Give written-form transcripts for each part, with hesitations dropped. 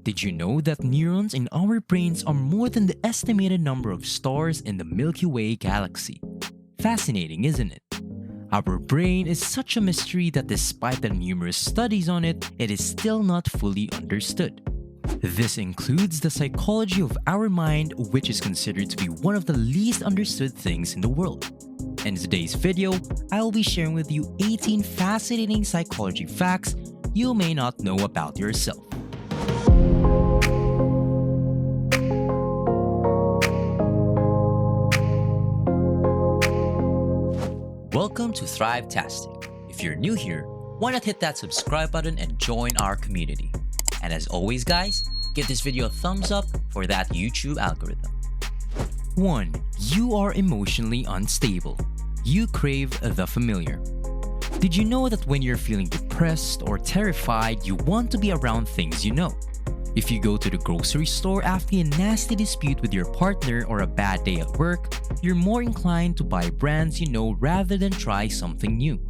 Did you know that neurons in our brains are more than the estimated number of stars in the Milky Way galaxy? Fascinating, isn't it? Our brain is such a mystery that despite the numerous studies on it, it is still not fully understood. This includes the psychology of our mind, which is considered to be one of the least understood things in the world. In today's video, I will be sharing with you 18 fascinating psychology facts you may not know about yourself. Welcome to Thrivetastic. If you're new here, why not hit that subscribe button and join our community? And as always guys, give this video a thumbs up for that YouTube algorithm. 1. You are emotionally unstable. You crave the familiar. Did you know that when you're feeling depressed or terrified, you want to be around things you know? If you go to the grocery store after a nasty dispute with your partner or a bad day at work, you're more inclined to buy brands you know rather than try something new.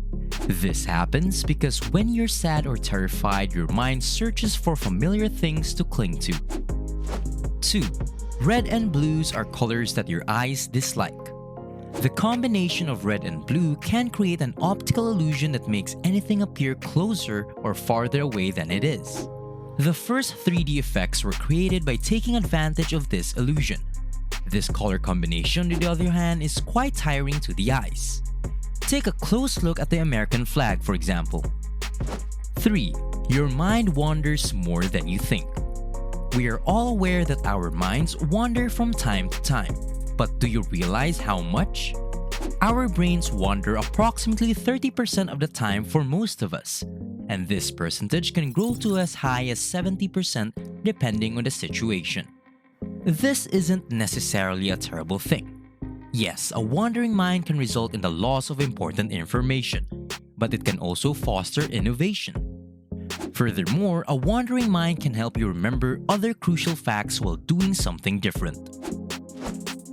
This happens because when you're sad or terrified, your mind searches for familiar things to cling to. 2. Red and blues are colors that your eyes dislike. The combination of red and blue can create an optical illusion that makes anything appear closer or farther away than it is. The first 3D effects were created by taking advantage of this illusion. This color combination, on the other hand, is quite tiring to the eyes. Take a close look at the American flag, for example. 3. Your mind wanders more than you think. We are all aware that our minds wander from time to time, but do you realize how much? Our brains wander approximately 30% of the time for most of us, and this percentage can grow to as high as 70% depending on the situation. This isn't necessarily a terrible thing. Yes, a wandering mind can result in the loss of important information, but it can also foster innovation. Furthermore, a wandering mind can help you remember other crucial facts while doing something different.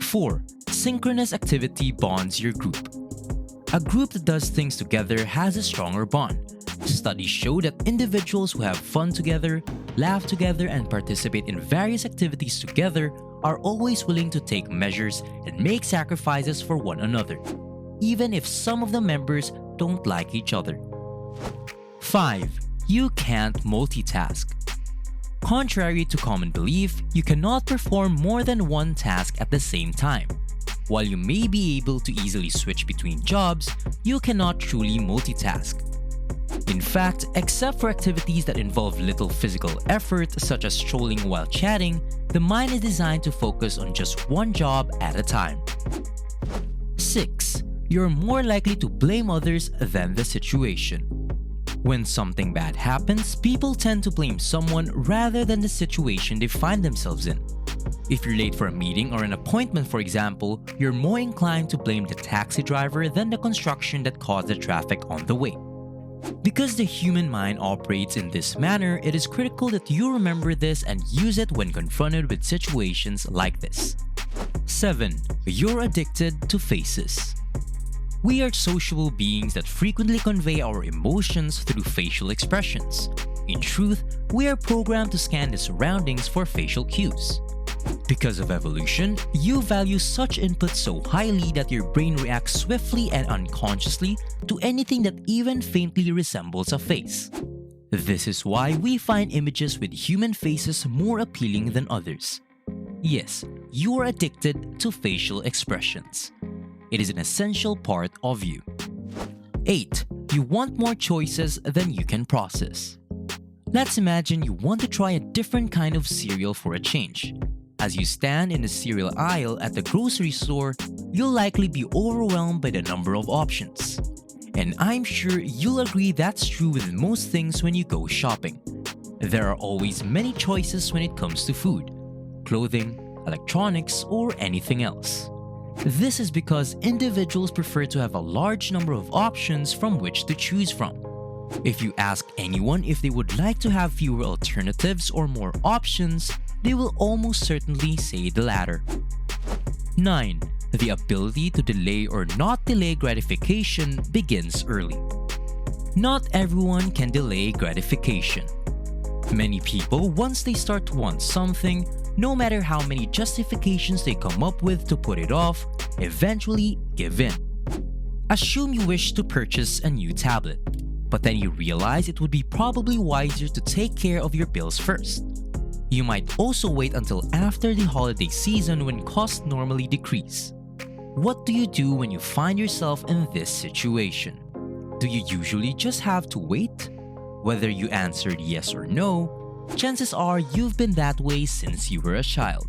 4. Synchronous activity bonds your group. A group that does things together has a stronger bond. Studies show that individuals who have fun together, laugh together, and participate in various activities together are always willing to take measures and make sacrifices for one another, even if some of the members don't like each other. 5. You can't multitask. Contrary to common belief, you cannot perform more than one task at the same time. While you may be able to easily switch between jobs, you cannot truly multitask. In fact, except for activities that involve little physical effort, such as strolling while chatting, the mind is designed to focus on just one job at a time. 6. You're more likely to blame others than the situation. When something bad happens, people tend to blame someone rather than the situation they find themselves in. If you're late for a meeting or an appointment, for example, you're more inclined to blame the taxi driver than the construction that caused the traffic on the way. Because the human mind operates in this manner, it is critical that you remember this and use it when confronted with situations like this. 7. You're addicted to faces. We are sociable beings that frequently convey our emotions through facial expressions. In truth, we are programmed to scan the surroundings for facial cues. Because of evolution, you value such input so highly that your brain reacts swiftly and unconsciously to anything that even faintly resembles a face. This is why we find images with human faces more appealing than others. Yes, you are addicted to facial expressions. It is an essential part of you. 8. You want more choices than you can process. Let's imagine you want to try a different kind of cereal for a change. As you stand in the cereal aisle at the grocery store, you'll likely be overwhelmed by the number of options. And I'm sure you'll agree that's true with most things when you go shopping. There are always many choices when it comes to food, clothing, electronics, or anything else. This is because individuals prefer to have a large number of options from which to choose from. If you ask anyone if they would like to have fewer alternatives or more options, they will almost certainly say the latter. 9. The ability to delay or not delay gratification begins early. Not everyone can delay gratification. Many people, once they start to want something, no matter how many justifications they come up with to put it off, eventually give in. Assume you wish to purchase a new tablet, but then you realize it would be probably wiser to take care of your bills first. You might also wait until after the holiday season when costs normally decrease. What do you do when you find yourself in this situation? Do you usually just have to wait? Whether you answered yes or no, chances are you've been that way since you were a child.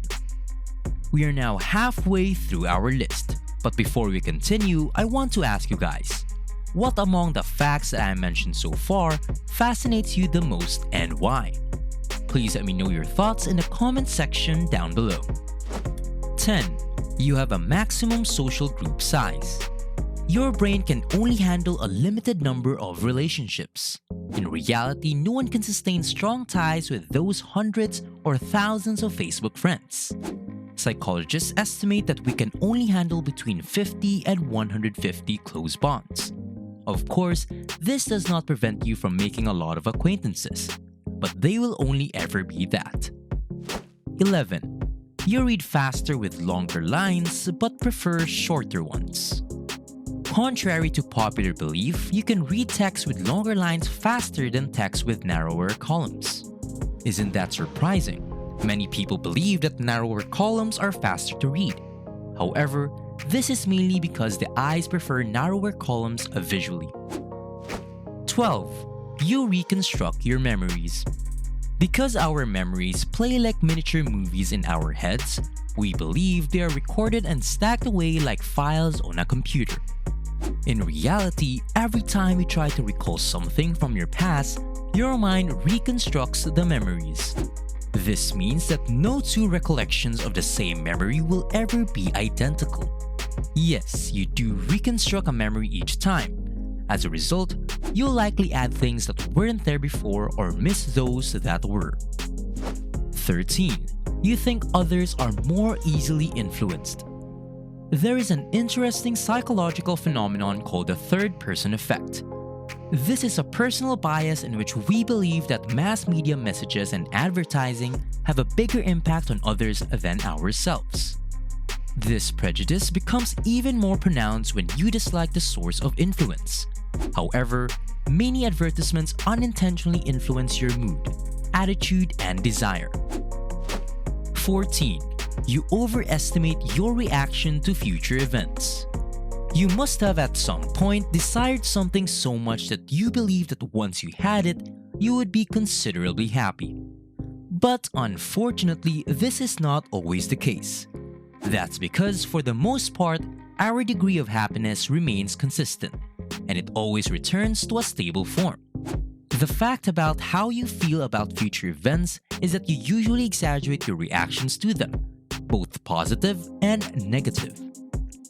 We are now halfway through our list, but before we continue, I want to ask you guys, what among the facts that I mentioned so far fascinates you the most and why? Please let me know your thoughts in the comment section down below. 10. You have a maximum social group size. Your brain can only handle a limited number of relationships. In reality, no one can sustain strong ties with those hundreds or thousands of Facebook friends. Psychologists estimate that we can only handle between 50 and 150 close bonds. Of course, this does not prevent you from making a lot of acquaintances, but they will only ever be that. 11. You read faster with longer lines but prefer shorter ones. Contrary to popular belief, you can read text with longer lines faster than text with narrower columns. Isn't that surprising? Many people believe that narrower columns are faster to read. However, this is mainly because the eyes prefer narrower columns visually. 12. You reconstruct your memories. Because our memories play like miniature movies in our heads, we believe they are recorded and stacked away like files on a computer. In reality, every time you try to recall something from your past, your mind reconstructs the memories. This means that no two recollections of the same memory will ever be identical. Yes, you do reconstruct a memory each time. As a result, you'll likely add things that weren't there before or miss those that were. 13. You think others are more easily influenced. There is an interesting psychological phenomenon called the third-person effect. This is a personal bias in which we believe that mass media messages and advertising have a bigger impact on others than ourselves. This prejudice becomes even more pronounced when you dislike the source of influence. However, many advertisements unintentionally influence your mood, attitude, and desire. 14. You overestimate your reaction to future events. You must have at some point desired something so much that you believe that once you had it, you would be considerably happy. But unfortunately, this is not always the case. That's because for the most part, our degree of happiness remains consistent, and it always returns to a stable form. The fact about how you feel about future events is that you usually exaggerate your reactions to them, both positive and negative.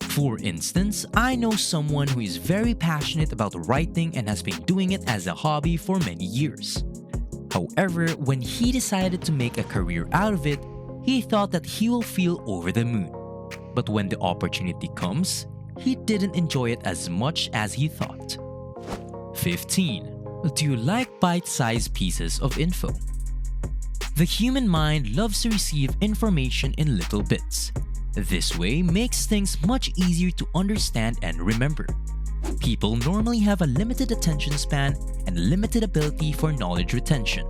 For instance, I know someone who is very passionate about writing and has been doing it as a hobby for many years. However, when he decided to make a career out of it, he thought that he will feel over the moon. But when the opportunity comes, he didn't enjoy it as much as he thought. 15. Do you like bite-sized pieces of info? The human mind loves to receive information in little bits. This way makes things much easier to understand and remember. People normally have a limited attention span and limited ability for knowledge retention.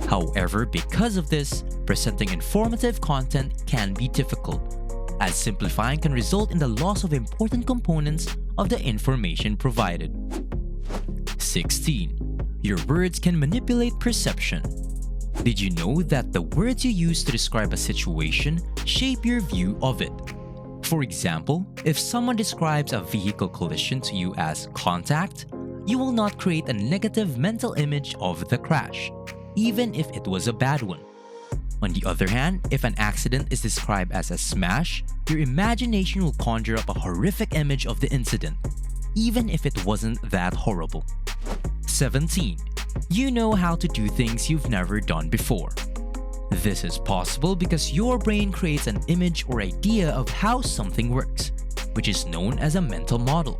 However, because of this, presenting informative content can be difficult, as simplifying can result in the loss of important components of the information provided. 16. Your words can manipulate perception. Did you know that the words you use to describe a situation shape your view of it? For example, if someone describes a vehicle collision to you as contact, you will not create a negative mental image of the crash, even if it was a bad one. On the other hand, if an accident is described as a smash, your imagination will conjure up a horrific image of the incident, even if it wasn't that horrible. 17. You know how to do things you've never done before. This is possible because your brain creates an image or idea of how something works, which is known as a mental model.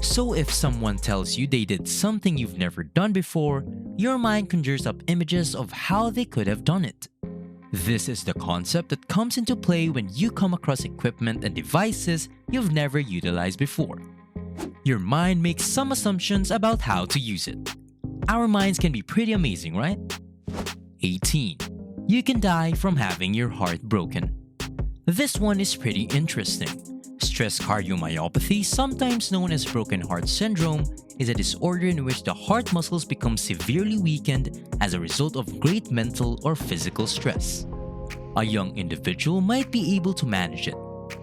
So if someone tells you they did something you've never done before, your mind conjures up images of how they could have done it. This is the concept that comes into play when you come across equipment and devices you've never utilized before. Your mind makes some assumptions about how to use it. Our minds can be pretty amazing, right? 18. You can die from having your heart broken. This one is pretty interesting. Stress cardiomyopathy, sometimes known as broken heart syndrome, is a disorder in which the heart muscles become severely weakened as a result of great mental or physical stress. A young individual might be able to manage it,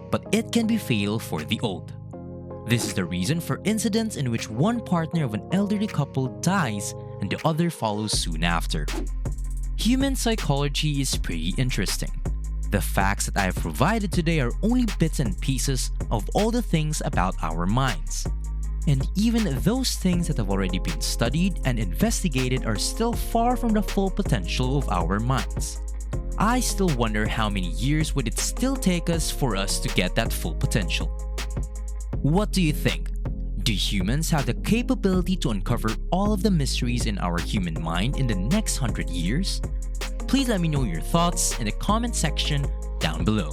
but it can be fatal for the old. This is the reason for incidents in which one partner of an elderly couple dies and the other follows soon after. Human psychology is pretty interesting. The facts that I have provided today are only bits and pieces of all the things about our minds. And even those things that have already been studied and investigated are still far from the full potential of our minds. I still wonder how many years would it still take us for us to get that full potential. What do you think? Do humans have the capability to uncover all of the mysteries in our human mind in the next 100 years? Please let me know your thoughts in the comment section down below.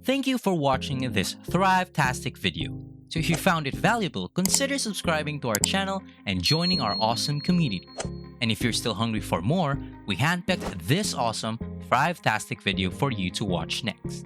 Thank you for watching this Thrivetastic video. So if you found it valuable, consider subscribing to our channel and joining our awesome community. And if you're still hungry for more, we handpicked this awesome Thrivetastic video for you to watch next.